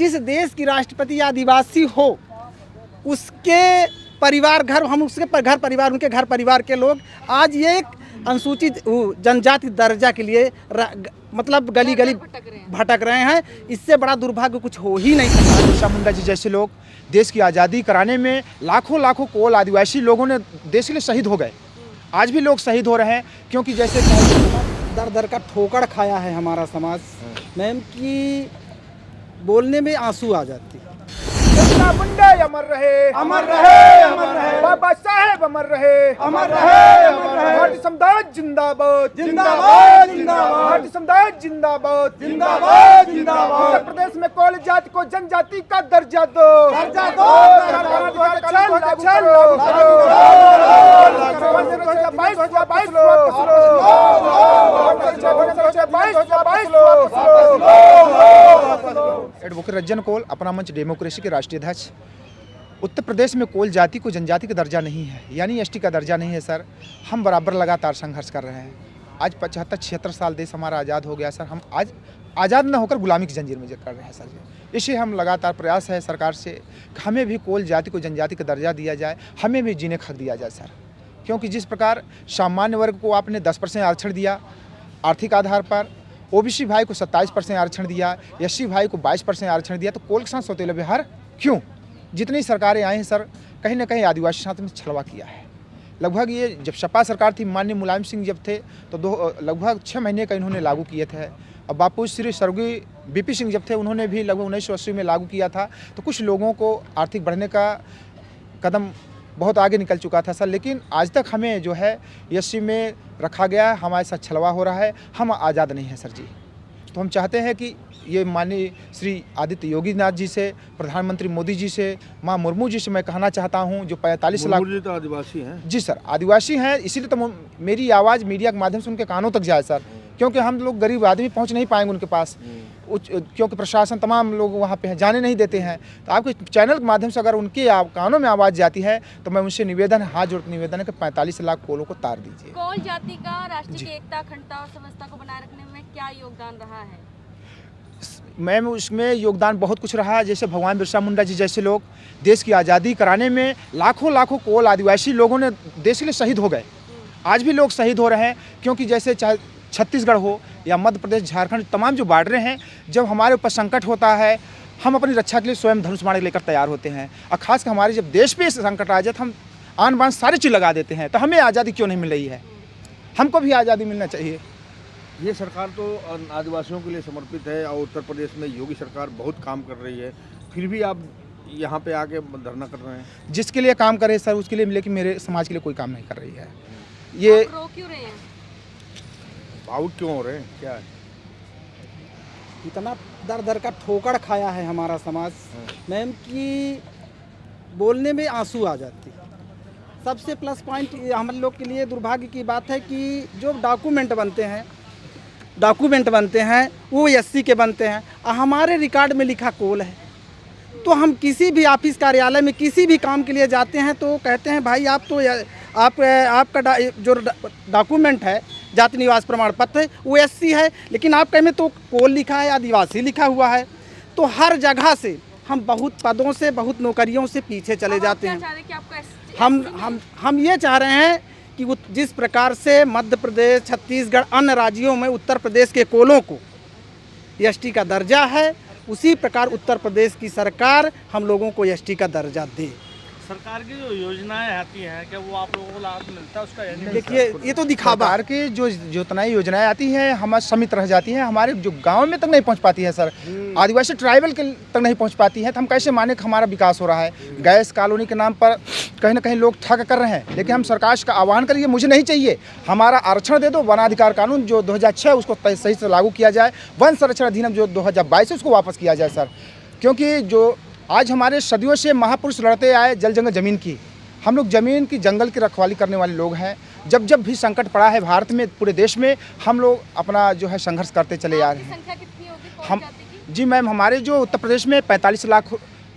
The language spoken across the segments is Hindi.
जिस देश की राष्ट्रपति आदिवासी हो उसके परिवार घर, हम उसके घर परिवार, उनके घर परिवार के लोग आज ये एक अनुसूचित जनजाति दर्जा के लिए मतलब गली गली भटक रहे हैं। इससे बड़ा दुर्भाग्य कुछ हो ही नहीं सकता। बिरसा मुंडा जी जैसे लोग देश की आज़ादी कराने में लाखों लाखों कोल आदिवासी लोगों ने देश के लिए शहीद हो गए। आज भी लोग शहीद हो रहे हैं क्योंकि जैसे दर दर का ठोकर खाया है हमारा समाज मैम की बोलने में आंसू आ जाती है। बिरसा मुंडा अमर रहे, अमर रहे, अमर रहे, बाबा साहेब अमर रहे, अमर रहे, अमर रहे, भारतीय समुदाय जिंदाबाद, जिंदाबाद, जिंदाबाद, भारतीय समुदाय जिंदाबाद, जिंदाबाद, जिंदाबाद। उत्तर प्रदेश में कोल जाति को जनजाति का दर्जा दो, दर्जा दो, एडवोकेट रंजन कोल, अपना मंच डेमोक्रेसी के राष्ट्रीय अध्यक्ष। उत्तर प्रदेश में कोल जाति को जनजाति का दर्जा नहीं है, यानी एसटी का दर्जा नहीं है सर। हम बराबर लगातार संघर्ष कर रहे हैं। आज 75-76 साल देश हमारा आज़ाद हो गया सर। हम आज आज़ाद न होकर गुलामी की जंजीर में कर रहे हैं सर। इसे हम लगातार प्रयास है सरकार से कि हमें भी कोल जाति को जनजाति का दर्जा दिया जाए, हमें भी जीने का हक दिया जाए सर। क्योंकि जिस प्रकार सामान्य वर्ग को आपने 10% आरक्षण दिया आर्थिक आधार पर, ओबीसी भाई को 27% आरक्षण दिया, एससी भाई को 22% आरक्षण दिया, तो कोल के साथ सौतेला व्यवहार क्यों? जितनी सरकारें आई हैं सर, कहीं ना कहीं आदिवासी साथ में छलवा किया है। लगभग ये जब सपा सरकार थी, माननीय मुलायम सिंह जब थे तो लगभग 6 महीने का इन्होंने लागू किए थे। अब बापू श्री स्वर्गीय बीपी सिंह जब थे, उन्होंने भी लगभग 1980 में लागू किया था। तो कुछ लोगों को आर्थिक बढ़ने का कदम बहुत आगे निकल चुका था सर, लेकिन आज तक हमें जो है एससी में रखा गया है, हमारे साथ छलवा हो रहा है। हम आज़ाद नहीं हैं सर जी। तो हम चाहते हैं कि ये माननीय श्री आदित्य योगी नाथ जी से, प्रधानमंत्री मोदी जी से, माँ मुर्मू जी से मैं कहना चाहता हूँ, जो 45 लाख तो आदिवासी हैं जी सर, आदिवासी हैं, इसीलिए तो मेरी आवाज़ मीडिया के माध्यम से उनके कानों तक जाए सर। क्योंकि हम लोग गरीब आदमी पहुंच नहीं पाएंगे उनके पास, क्योंकि प्रशासन तमाम लोग वहां पे हैं, जाने नहीं देते हैं। तो आपके चैनल के माध्यम से अगर उनके कानों में आवाज़ जाती है तो मैं उनसे निवेदन, हाथ जोड़ के निवेदन है कि 45 लाख कोलों को तार दीजिए। कोल जाति का राष्ट्र की एकता, अखंडता और समता को बनाए रखने में क्या योगदान रहा है? मैम उसमें योगदान बहुत कुछ रहा है। जैसे भगवान बिरसा मुंडा जी जैसे लोग देश की आज़ादी कराने में लाखों लाखों कोल आदिवासी लोगों ने देश के लिए शहीद हो गए। आज भी लोग शहीद हो रहे हैं, क्योंकि जैसे चाहे छत्तीसगढ़ हो या मध्य प्रदेश, झारखंड, तमाम जो बॉर्डरें हैं, जब हमारे ऊपर संकट होता है हम अपनी रक्षा के लिए स्वयं धनुष बाण लेकर तैयार होते हैं। और खासकर हमारे जब देश पे संकट आ जाए तो हम आन बान सारी चीज़ लगा देते हैं। तो हमें आज़ादी क्यों नहीं मिल रही है? हमको भी आज़ादी मिलना चाहिए। ये सरकार तो आदिवासियों के लिए समर्पित है और उत्तर प्रदेश में योगी सरकार बहुत काम कर रही है, फिर भी आप यहाँ पे आके धरना कर रहे हैं। जिसके लिए काम करे सर उसके लिए, लेकिन मेरे समाज के लिए कोई काम नहीं कर रही है। ये रो क्यों रहे हैं? आउट क्यों हो रहे हैं? क्या है? इतना दर दर का ठोकर खाया है हमारा समाज मैम की बोलने में आंसू आ जाती है। सबसे प्लस पॉइंट हम लोग के लिए दुर्भाग्य की बात है कि जो डॉक्यूमेंट बनते हैं वो एससी के बनते हैं, हमारे रिकॉर्ड में लिखा कोल है। तो हम किसी भी ऑफिस कार्यालय में किसी भी काम के लिए जाते हैं तो कहते हैं भाई आप तो आपका जो डॉक्यूमेंट है, जाति निवास प्रमाण पत्र है, वो एससी है, लेकिन आपके में तो कोल लिखा है, आदिवासी लिखा हुआ है। तो हर जगह से हम बहुत पदों से, बहुत नौकरियों से पीछे चले जाते हैं। हम ये चाह रहे हैं कि जिस प्रकार से मध्य प्रदेश, छत्तीसगढ़, अन्य राज्यों में उत्तर प्रदेश के कोलों को एसटी का दर्जा है, उसी प्रकार उत्तर प्रदेश की सरकार हम लोगों को एसटी का दर्जा दे। सरकार की जो योजनाएं आती हैं क्या वो आप लोगों को लाभ मिलता है उसका? देखिए ये तो दिखावा सरकार की जो तनाई योजनाएं आती हैं हमारे समित रह जाती हैं, हमारे जो गांव में तक नहीं पहुंच पाती है सर। आदिवासी ट्राइबल के तक नहीं पहुंच पाती है। तो हम कैसे माने कि हमारा विकास हो रहा है? गैस कॉलोनी के नाम पर कहीं ना कहीं लोग ठग कर रहे हैं, लेकिन हम सरकार का आह्वान करिए, मुझे नहीं चाहिए, हमारा आरक्षण दे दो। वन अधिकार कानून जो 2006 उसको सही से लागू किया जाए। वन संरक्षण अधिनियम जो 2022 है उसको वापस किया जाए सर। क्योंकि जो आज हमारे सदियों से महापुरुष लड़ते आए जल जंगल जमीन की, हम लोग जमीन की, जंगल की रखवाली करने वाले लोग हैं। जब भी संकट पड़ा है भारत में, पूरे देश में, हम लोग अपना जो है संघर्ष करते चले आ रहे हैं। संख्या कितनी होगी हम कोल जाति की? जी मैम, हमारे जो उत्तर प्रदेश में 45 लाख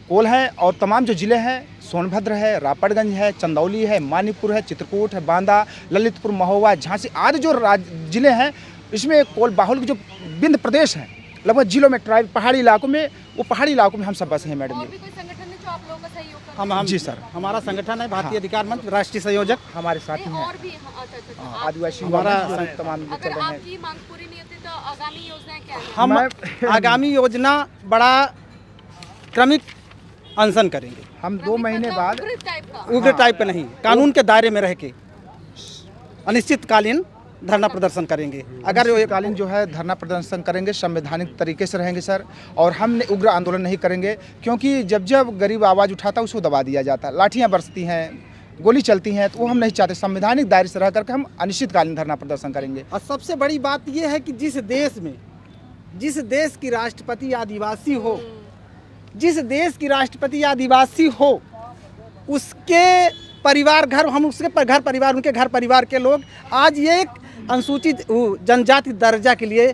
कोल हैं और तमाम जो ज़िले हैं, सोनभद्र है, रापड़गंज है, चंदौली है, मानीपुर है, चित्रकूट है, बांदा, ललितपुर, महोबा, झांसी आदि जो ज़िले हैं, इसमें कोल बाहुल जो विंध्य प्रदेश हैं, लगभग जिलों में ट्राइब पहाड़ी इलाकों में, वो पहाड़ी इलाकों में हम सब बसे हैं मैडम और जी। भी कोई संगठन है जो आप लोगों का सहयोग कर हम जी सर, हमारा संगठन है भारतीय अधिकार मंच, राष्ट्रीय संयोजक। हमारे साथी नहीं, हैं और भी अच्छा अच्छा अच्छा, आप- आदिवासी हमारा हमारा तमाम चल अगर रहे हैं। आपकी मांग पूरी नहीं होती तो आगामी योजनाएं क्या है? हम आगामी योजना बड़ा क्रमिक अनशन करेंगे, हम 2 महीने बाद उग्र टाइप का उग्र टाइप का नहीं, कानून के दायरे में रह के अनिश्चितकालीन धरना प्रदर्शन करेंगे। अगर कालीन जो है धरना प्रदर्शन करेंगे, संवैधानिक तरीके से रहेंगे सर, और हम उग्र आंदोलन नहीं करेंगे, क्योंकि जब जब गरीब आवाज़ उठाता है उसको दबा दिया जाता है, लाठियाँ बरसती हैं, गोली चलती हैं, तो वो हम नहीं चाहते। संवैधानिक दायरे से रह करके हम अनिश्चितकालीन धरना प्रदर्शन करेंगे। और सबसे बड़ी बात यह है कि जिस देश की राष्ट्रपति आदिवासी हो, जिस देश की राष्ट्रपति आदिवासी हो, उसके परिवार घर, हम उसके घर परिवार, उनके घर परिवार के लोग आज ये एक अनुसूचित जनजाति दर्जा के लिए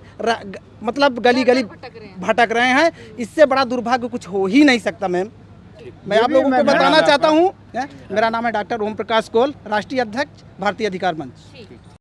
मतलब गली गली भटक रहे हैं। इससे बड़ा दुर्भाग्य कुछ हो ही नहीं सकता मैम। मैं आप लोगों को बताना चाहता हूँ, मेरा नाम है डॉक्टर ओम प्रकाश कोल, राष्ट्रीय अध्यक्ष भारतीय अधिकार मंच।